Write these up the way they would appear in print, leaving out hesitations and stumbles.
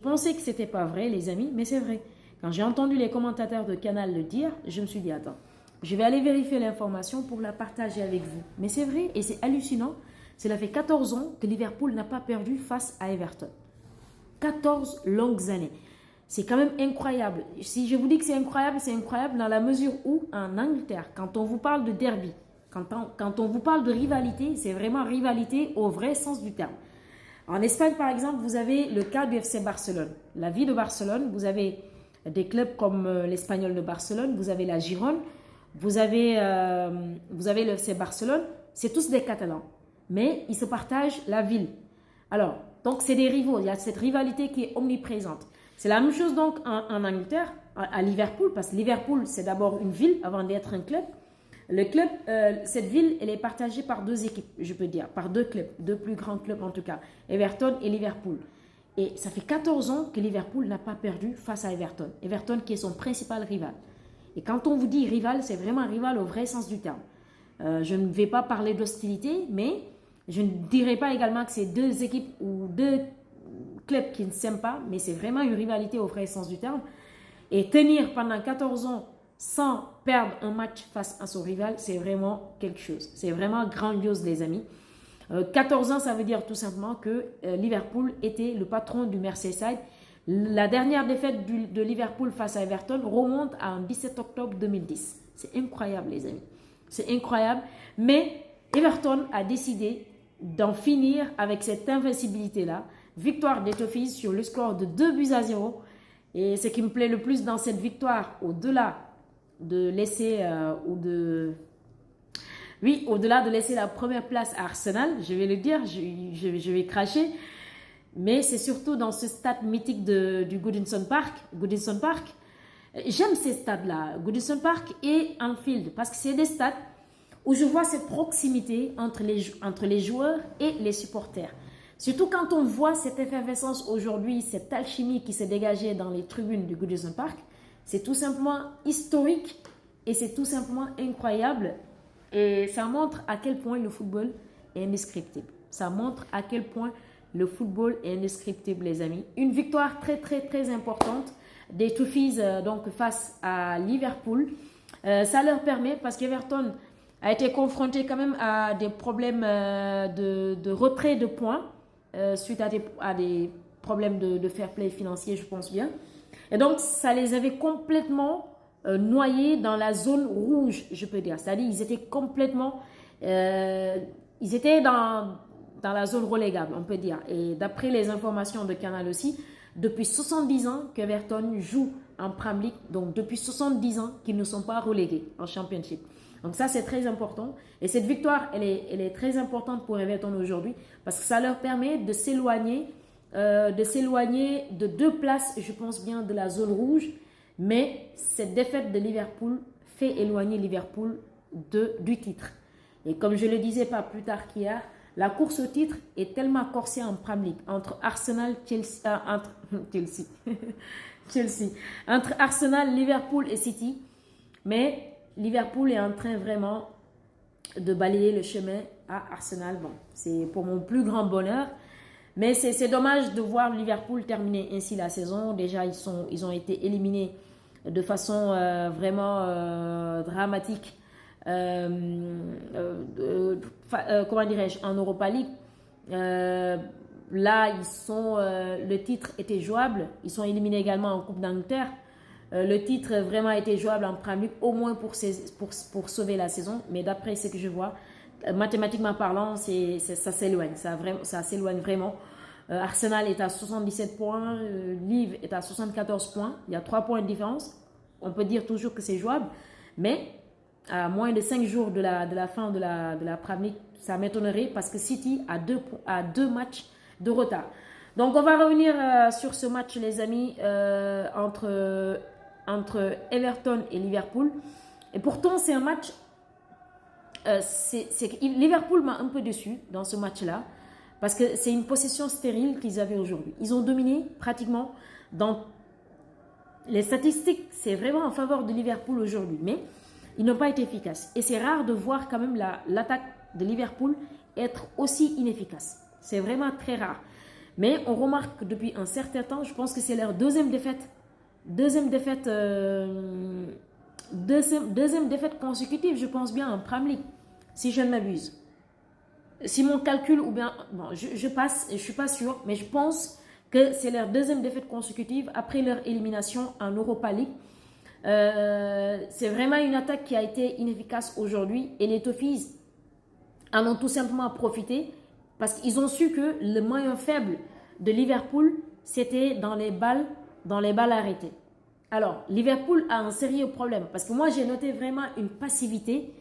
Je pensais que c'était pas vrai, les amis, mais c'est vrai. Quand j'ai entendu les commentateurs de Canal le dire, je me suis dit, attends, je vais aller vérifier l'information pour la partager avec vous. Mais c'est vrai et c'est hallucinant. Cela fait 14 ans que Liverpool n'a pas perdu face à Everton. 14 longues années. C'est quand même incroyable. Si je vous dis que c'est incroyable dans la mesure où, en Angleterre, quand on vous parle de derby, quand on vous parle de rivalité, c'est vraiment rivalité au vrai sens du terme. En Espagne, par exemple, vous avez le cas du FC Barcelone. La vie de Barcelone, vous avez des clubs comme l'Espagnol de Barcelone, vous avez la Gironde, vous avez le FC Barcelone, c'est tous des Catalans. Mais ils se partagent la ville. Alors, donc c'est des rivaux, il y a cette rivalité qui est omniprésente. C'est la même chose donc en Angleterre, à Liverpool, parce que Liverpool, c'est d'abord une ville avant d'être un club. Le club, cette ville, elle est partagée par deux équipes, je peux dire, par deux clubs, deux plus grands clubs en tout cas, Everton et Liverpool. Et ça fait 14 ans que Liverpool n'a pas perdu face à Everton. Everton qui est son principal rival. Et quand on vous dit rival, c'est vraiment rival au vrai sens du terme. Je ne vais pas parler d'hostilité, mais je ne dirais pas également que c'est deux équipes ou deux clubs qui ne s'aiment pas, mais c'est vraiment une rivalité au vrai sens du terme. Et tenir pendant 14 ans sans perdre un match face à son rival, c'est vraiment quelque chose. C'est vraiment grandiose, les amis. 14 ans, ça veut dire tout simplement que Liverpool était le patron du Merseyside. La dernière défaite de Liverpool face à Everton remonte à 17 octobre 2010. C'est incroyable, les amis. C'est incroyable. Mais Everton a décidé d'en finir avec cette invincibilité-là. Victoire des Toffees sur le score de 2-0. Et ce qui me plaît le plus dans cette victoire, au-delà de laisser au-delà de laisser la première place à Arsenal, je vais le dire, je vais cracher, mais c'est surtout dans ce stade mythique du Goodison Park. J'aime ces stades-là, Goodison Park et Anfield, parce que c'est des stades où je vois cette proximité entre les joueurs et les supporters. Surtout quand on voit cette effervescence aujourd'hui, cette alchimie qui s'est dégagée dans les tribunes du Goodison Park, c'est tout simplement historique et c'est tout simplement incroyable. Et ça montre à quel point le football est indescriptible. Ça montre à quel point le football est indescriptible, les amis. Une victoire très, très, très importante des Toffees donc face à Liverpool. Ça leur permet, parce qu'Everton a été confronté quand même à des problèmes de retrait de points suite à des problèmes de fair play financier, je pense bien. Et donc, ça les avait complètement noyés dans la zone rouge, je peux dire. C'est-à-dire, ils étaient complètement... ils étaient dans la zone relégable, on peut dire. Et d'après les informations de Canal aussi, depuis 70 ans qu'Everton joue en Premier League, donc depuis 70 ans qu'ils ne sont pas relégués en Championship. Donc ça, c'est très important. Et cette victoire, elle est très importante pour Everton aujourd'hui parce que ça leur permet de s'éloigner de 2 places, je pense bien, de la zone rouge. Mais cette défaite de Liverpool fait éloigner Liverpool du titre. Et comme je le disais pas plus tard qu'hier, la course au titre est tellement corsée en Premier League entre Arsenal, entre Arsenal, Liverpool et City. Mais Liverpool est en train vraiment de balayer le chemin à Arsenal. Bon, c'est pour mon plus grand bonheur. Mais c'est dommage de voir Liverpool terminer ainsi la saison. Déjà, ils ont été éliminés de façon vraiment dramatique. Comment dirais-je, en Europa League. Là, le titre était jouable. Ils sont éliminés également en Coupe d'Angleterre. Le titre vraiment était jouable en Premier League, au moins pour sauver la saison. Mais d'après ce que je vois, mathématiquement parlant, ça s'éloigne. Ça s'éloigne vraiment. Arsenal est à 77 points. Liv est à 74 points. Il y a 3 points de différence. On peut dire toujours que c'est jouable. Mais à moins de 5 jours de la fin de la Premier League, ça m'étonnerait parce que City a 2 matchs de retard. Donc on va revenir sur ce match, les amis, entre Everton et Liverpool. Et pourtant, c'est un match... Liverpool m'a un peu déçu dans ce match-là parce que c'est une possession stérile qu'ils avaient aujourd'hui. Ils ont dominé pratiquement dans les statistiques. C'est vraiment en faveur de Liverpool aujourd'hui, mais ils n'ont pas été efficaces. Et c'est rare de voir quand même l'attaque de Liverpool être aussi inefficace. C'est vraiment très rare. Mais on remarque que depuis un certain temps, je pense que c'est leur deuxième défaite. Deuxième défaite consécutive, je pense bien, en Premier League, si je ne m'abuse. Si mon calcul, ou bien, bon, je passe, je ne suis pas sûre, mais je pense que c'est leur deuxième défaite consécutive après leur élimination en Europa League. C'est vraiment une attaque qui a été inefficace aujourd'hui et les Toffees en ont tout simplement profité parce qu'ils ont su que le maillon faible de Liverpool, c'était dans les balles arrêtées. Alors, Liverpool a un sérieux problème parce que moi, j'ai noté vraiment une passivité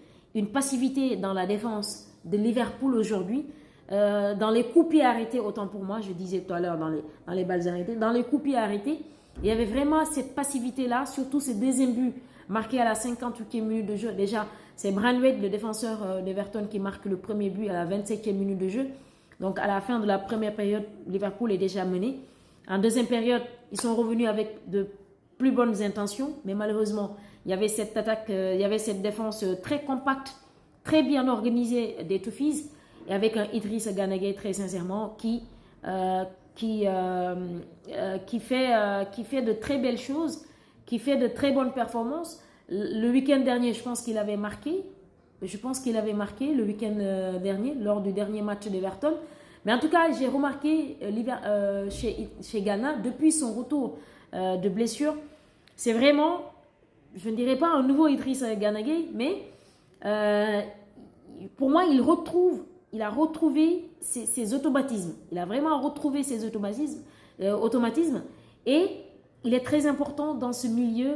dans la défense de Liverpool aujourd'hui. Dans les coups pieds arrêtés, autant pour moi, je disais tout à l'heure dans les balles arrêtées, dans les coups pieds arrêtés, il y avait vraiment cette passivité-là, surtout ce deuxième but marqué à la 58e minute de jeu. Déjà, c'est Branthwaite, le défenseur d'Everton, qui marque le premier but à la 27e minute de jeu. Donc, à la fin de la première période, Liverpool est déjà mené. En deuxième période, ils sont revenus avec de plus bonnes intentions, mais malheureusement, il y avait cette attaque, il y avait cette défense très compacte, très bien organisée des Toffees, et avec un Idrissa Gana Gueye, très sincèrement, qui fait de très belles choses, qui fait de très bonnes performances. Le week-end dernier, je pense qu'il avait marqué. Le week-end dernier, lors du dernier match d'Everton. Mais en tout cas, j'ai remarqué chez Ghana, depuis son retour de blessure, c'est vraiment, je ne dirais pas un nouveau Idrissa Gana Gueye, mais pour moi, il a retrouvé ses automatismes. Il a vraiment retrouvé ses automatismes et il est très important dans ce milieu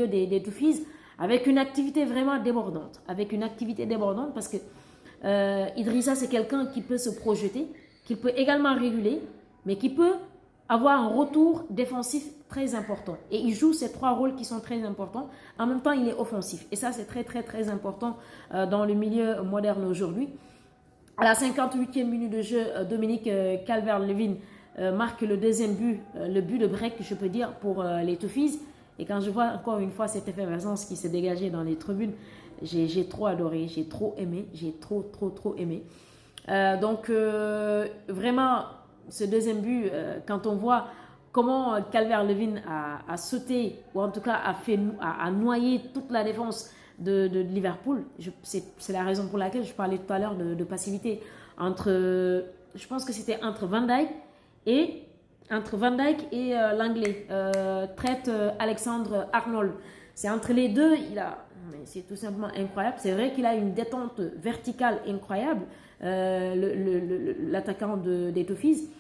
des Toffees avec une activité vraiment débordante. Parce que Idrissa, c'est quelqu'un qui peut se projeter, qui peut également réguler, mais qui peut avoir un retour défensif très important. Et il joue ces trois rôles qui sont très importants. En même temps, il est offensif. Et ça, c'est très, très, très important dans le milieu moderne aujourd'hui. À la 58e minute de jeu, Dominique Calvert-Lewin marque le deuxième but, le but de break, je peux dire, pour les Toffees. Et quand je vois encore une fois cette effervescence qui s'est dégagée dans les tribunes, j'ai trop adoré, j'ai trop aimé, trop aimé. Donc, vraiment, ce deuxième but, quand on voit comment Calvert-Lewin a sauté, ou en tout cas a noyé toute la défense de Liverpool, c'est la raison pour laquelle je parlais tout à l'heure de passivité. Je pense que c'était entre Van Dijk et l'Anglais, Trent Alexander-Arnold. C'est entre les deux, c'est tout simplement incroyable. C'est vrai qu'il a une détente verticale incroyable, l'attaquant des Toffees,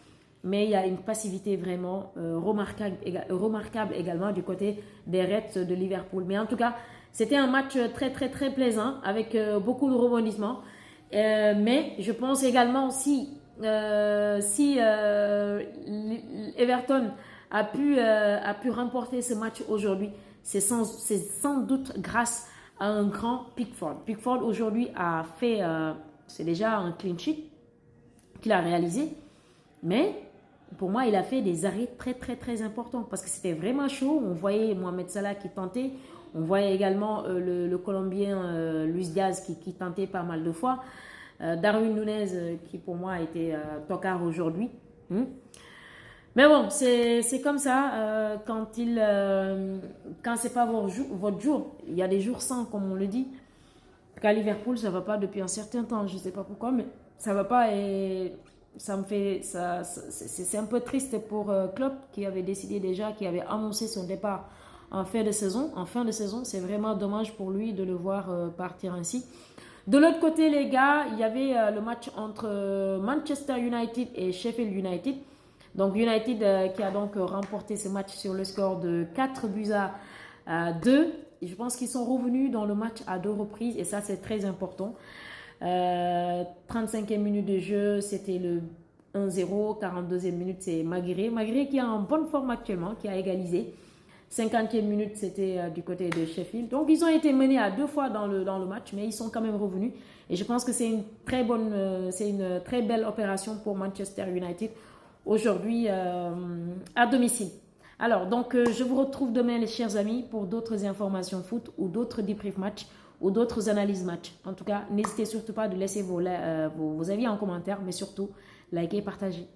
mais il y a une passivité vraiment remarquable également du côté des Reds de Liverpool. Mais en tout cas, c'était un match très très très plaisant avec beaucoup de rebondissements. Mais je pense également si Everton a pu remporter ce match aujourd'hui, c'est sans doute grâce à un grand Pickford. Pickford aujourd'hui a fait, c'est déjà un clean sheet qu'il a réalisé, mais pour moi, il a fait des arrêts très très très importants parce que c'était vraiment chaud. On voyait Mohamed Salah qui tentait, on voyait également le Colombien Luis Diaz qui tentait pas mal de fois. Darwin Nunez qui pour moi a été tocard aujourd'hui. Mais bon, c'est comme ça quand c'est pas votre jour. Il y a des jours sans, comme on le dit. Qu'à Liverpool, ça va pas depuis un certain temps. Je sais pas pourquoi, mais ça va pas et c'est un peu triste pour Klopp qui avait décidé déjà, qui avait annoncé son départ en fin de saison. C'est vraiment dommage pour lui de le voir partir ainsi. De l'autre côté, les gars, il y avait le match entre Manchester United et Sheffield United. Donc United qui a donc remporté ce match sur le score de 4-2. Et je pense qu'ils sont revenus dans le match à 2 reprises et ça c'est très important. 35e minute de jeu, c'était le 1-0. 42e minute, c'est Maguire qui est en bonne forme actuellement, qui a égalisé. 50e minute, c'était du côté de Sheffield. Donc, ils ont été menés à 2 fois dans le match, mais ils sont quand même revenus. Et je pense que c'est une très belle opération pour Manchester United aujourd'hui à domicile. Alors, donc, je vous retrouve demain, les chers amis, pour d'autres informations foot ou d'autres débriefs match ou d'autres analyses match. En tout cas, n'hésitez surtout pas de laisser vos avis en commentaire, mais surtout, likez et partagez.